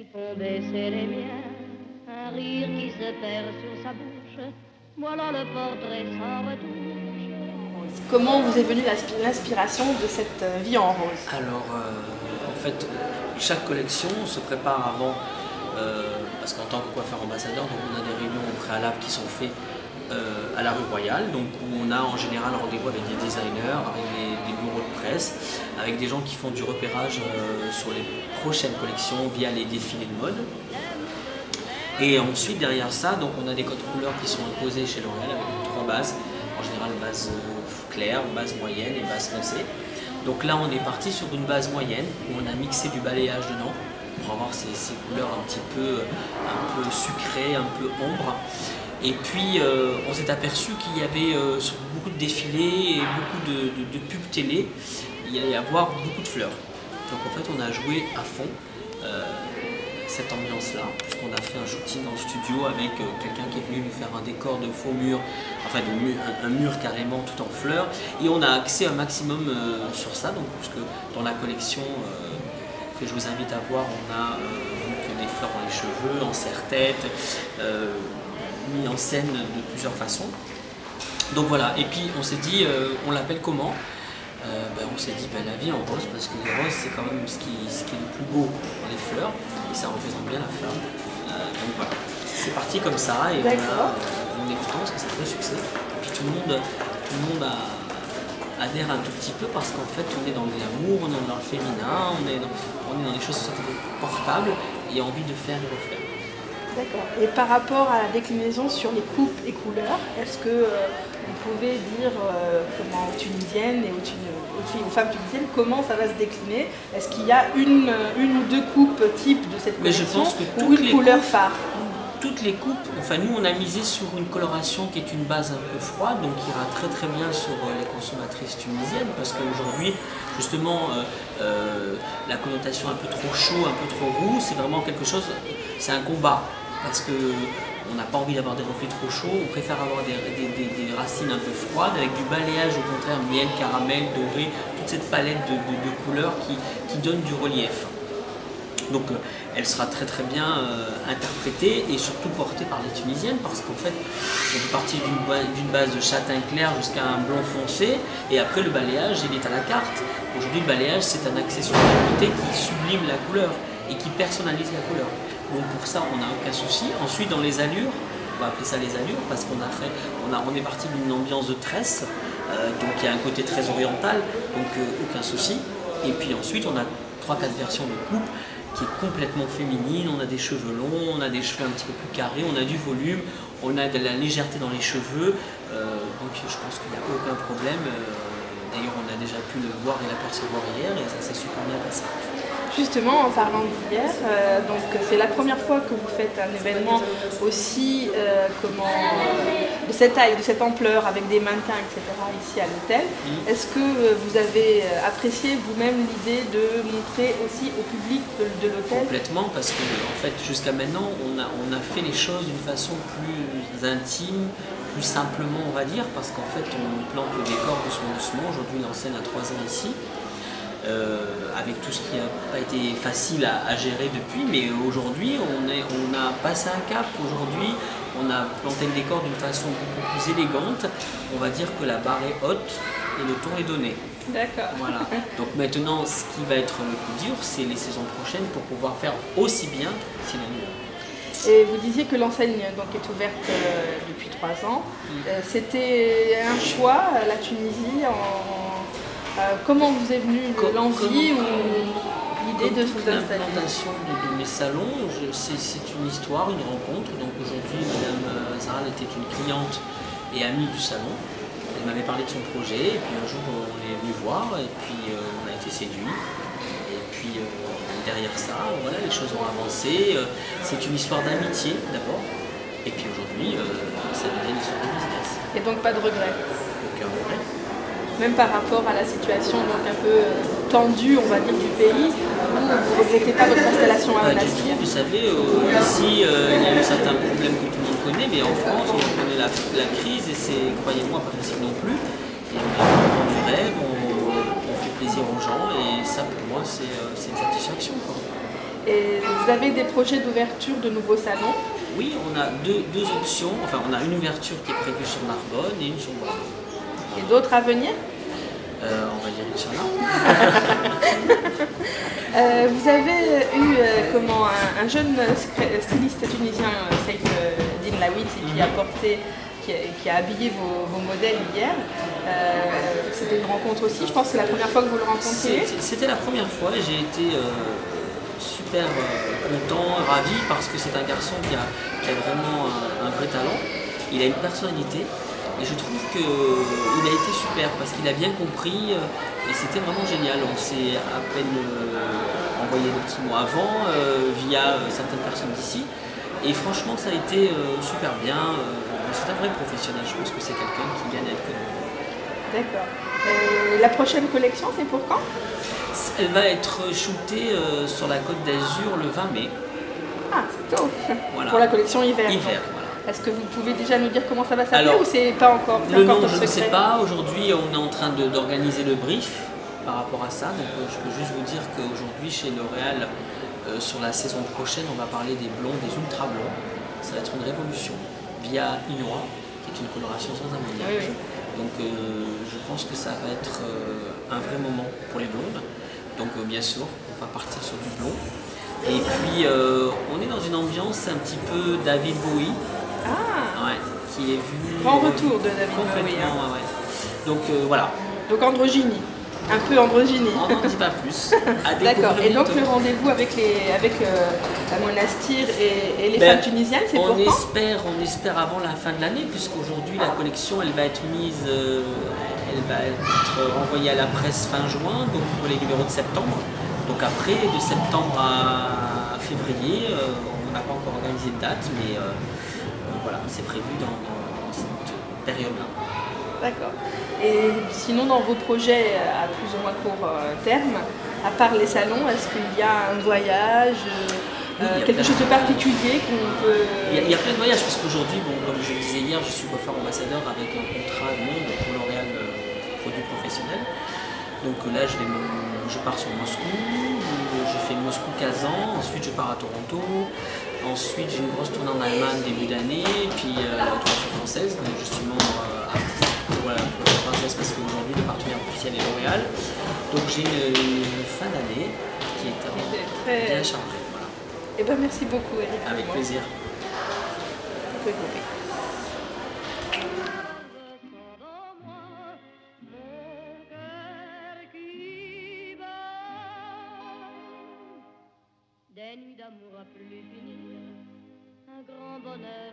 Ils font baisser les miens, un rire qui se perd sur sa bouche. Voilà le portrait sans retouche. Comment vous est venue l'inspiration de cette vie en rose? Alors, en fait, chaque collection se prépare avant, parce qu'en tant que coiffeur ambassadeur, donc on a des réunions au préalable qui sont faites à la rue Royale, donc où on a en général rendez-vous avec des designers, avec des bureaux de presse, avec des gens qui font du repérage sur les prochaines collections via les défilés de mode. Et ensuite derrière ça, donc on a des codes couleurs qui sont imposés chez L'Oréal avec 3 bases, en général base claire, base moyenne et base foncée. Donc là on est parti sur une base moyenne où on a mixé du balayage dedans pour avoir ces couleurs un peu sucrées, un peu ombre. Et puis on s'est aperçu qu'il y avait sur beaucoup de défilés et beaucoup de pubs télé, il y allait y avoir beaucoup de fleurs. Donc en fait on a joué à fond cette ambiance-là, puisqu'on a fait un shooting en studio avec quelqu'un qui est venu nous faire un décor de faux mur, enfin un mur carrément tout en fleurs, et on a axé un maximum sur ça, donc puisque dans la collection que je vous invite à voir, on a donc des fleurs dans les cheveux, en serre-tête, mis en scène de plusieurs façons. Donc voilà, et puis on s'est dit, on l'appelle comment? On s'est dit la vie en rose, parce que les roses c'est quand même ce qui est le plus beau dans les fleurs, et ça représente bien la femme. Donc voilà, c'est parti comme ça, et voilà, on est content parce que c'est un vrai succès. Et puis tout le monde adhère un tout petit peu, parce qu'en fait on est dans l'amour, on est dans le féminin, on est dans des choses portables et envie de faire et refaire. D'accord. Et par rapport à la déclinaison sur les coupes et couleurs, est-ce que vous pouvez dire comment aux Tunisiennes et aux femmes tunisiennes, comment ça va se décliner? Est-ce qu'il y a une ou deux coupes type de cette collection, ou une couleur phare? Toutes les coupes, enfin nous on a misé sur une coloration qui est une base un peu froide, donc qui ira très très bien sur les consommatrices tunisiennes, parce qu'aujourd'hui justement la connotation un peu trop chaud, un peu trop roux, c'est vraiment quelque chose, c'est un combat, parce que on n'a pas envie d'avoir des reflets trop chauds, on préfère avoir des racines un peu froides, avec du balayage au contraire, miel, caramel, doré, toute cette palette de couleurs qui donne du relief. Donc elle sera très très bien interprétée et surtout portée par les Tunisiennes, parce qu'en fait on est parti d'une base de châtain clair jusqu'à un blond foncé, et après le balayage il est à la carte. Aujourd'hui le balayage c'est un accessoire à côté qui sublime la couleur et qui personnalise la couleur. Donc pour ça on n'a aucun souci. Ensuite dans les allures, on va appeler ça les allures, parce qu'on est parti d'une ambiance de tresse, donc il y a un côté très oriental, donc aucun souci. Et puis ensuite on a 3-4 versions de coupe qui est complètement féminine, on a des cheveux longs, on a des cheveux un petit peu plus carrés, on a du volume, on a de la légèreté dans les cheveux, donc je pense qu'il n'y a aucun problème. D'ailleurs on a déjà pu le voir et l'apercevoir hier, et ça s'est super bien passé. Justement, en parlant d'hier, donc c'est la première fois que vous faites un événement aussi de cette taille, de cette ampleur, avec des mannequins, etc. ici à l'hôtel. Est-ce que vous avez apprécié vous-même l'idée de montrer aussi au public de l'hôtel? Complètement, parce que en fait jusqu'à maintenant on a fait les choses d'une façon plus intime, plus simplement on va dire, parce qu'en fait on plante le décor doucement. Aujourd'hui l'enseigne a 3 ans ici. Avec tout ce qui n'a pas été facile à gérer depuis, mais aujourd'hui on a passé un cap. Aujourd'hui on a planté le décor d'une façon beaucoup plus élégante, on va dire que la barre est haute et le ton est donné. D'accord. Voilà. Donc maintenant ce qui va être le plus dur, c'est les saisons prochaines pour pouvoir faire aussi bien, sinon mieux. Et vous disiez que l'enseigne est ouverte depuis 3 ans. C'était un choix, la Tunisie, comment vous est venue l'envie ou l'idée de vous installer? L'implantation de mes salons, c'est une histoire, une rencontre. Donc aujourd'hui, Madame Zahra était une cliente et amie du salon. Elle m'avait parlé de son projet, et puis un jour on est venu voir, et puis on a été séduits. Et puis derrière ça, voilà, les choses ont avancé. C'est une histoire d'amitié d'abord, et puis aujourd'hui, ça devient une histoire de business. Et donc pas de regret? Aucun regret. Même par rapport à la situation donc un peu tendue, on va dire, du pays, vous ne regrettez pas votre installation à Monastir? Vous savez, ici, il y a eu certains problèmes que tout le monde connaît, mais en France, on connaît la crise, et c'est, croyez-moi, pas facile non plus. Et on vend du rêve, on fait plaisir aux gens, et ça, pour moi, c'est une satisfaction, quoi. Et vous avez des projets d'ouverture de nouveaux salons? Oui, on a deux options. Enfin, on a une ouverture qui est prévue sur Narbonne et une sur Bordeaux. Et d'autres à venir? On va dire Inch'Allah. Vous avez eu un jeune styliste tunisien, Saïf Din Lawit, qui a habillé vos modèles hier. C'était une rencontre aussi, je pense que c'est la première fois que vous le rencontrez. C'était la première fois et j'ai été super content, ravi, parce que c'est un garçon qui a vraiment un vrai talent. Il a une personnalité. Et je trouve qu'il a été super parce qu'il a bien compris et c'était vraiment génial. On s'est à peine envoyé des petits mots avant via certaines personnes d'ici. Et franchement, ça a été super bien. C'est un vrai professionnel. Je pense que c'est quelqu'un qui gagne à être connu. D'accord. La prochaine collection, c'est pour quand? Elle va être shootée sur la Côte d'Azur le 20 mai. Ah, c'est tôt. Voilà. Pour la collection hiver. Hiver, voilà. Est-ce que vous pouvez déjà nous dire comment ça va s'appeler ou c'est pas encore? Le nom, je ne sais pas. Aujourd'hui, on est en train d'organiser le brief par rapport à ça. Donc, je peux juste vous dire qu'aujourd'hui, chez L'Oréal, sur la saison prochaine, on va parler des blonds, des ultra blonds. Ça va être une révolution via Innoa, qui est une coloration sans ammoniac. Oui, oui. Donc, je pense que ça va être un vrai moment pour les blondes. Donc, bien sûr, on va partir sur du blond. Et puis, on est dans une ambiance un petit peu David Bowie. Ah, ouais, qui est vu. grand retour de David complètement, Bowie. Hein. ouais. Donc voilà. Donc androgynie, un peu androgynie. On n'en dit pas plus. D'accord. Et donc le rendez-vous avec la Monastir et les femmes tunisiennes, c'est pour quand? On espère avant la fin de l'année, puisqu'aujourd'hui la collection elle va être mise, elle va être envoyée à la presse fin juin, donc pour les numéros de septembre. Donc après, de septembre à février, on n'a pas encore organisé de date, mais voilà, c'est prévu dans cette période-là. D'accord. Et sinon, dans vos projets à plus ou moins court terme, à part les salons, est-ce qu'il y a un voyage, quelque chose de particulier qu'on peut... Il y a plein de voyages, parce qu'aujourd'hui, bon, comme je le disais hier, je suis coiffeur ambassadeur avec un contrat monde pour L'Oréal produits professionnels. Donc là, je pars sur Moscou, je fais Moscou-Kazan, ensuite je pars à Toronto, ensuite j'ai une grosse tournée en Allemagne début d'année, puis la coiffure française, donc je suis membre artistique pour la coiffure française parce qu'aujourd'hui le partenaire officiel est L'Oréal. Donc j'ai une fin d'année qui est bien chargée. Voilà. Eh ben, merci beaucoup, Eric. Avec plaisir. Vous pouvez couper. Des nuits d'amour à plus finir, un grand bonheur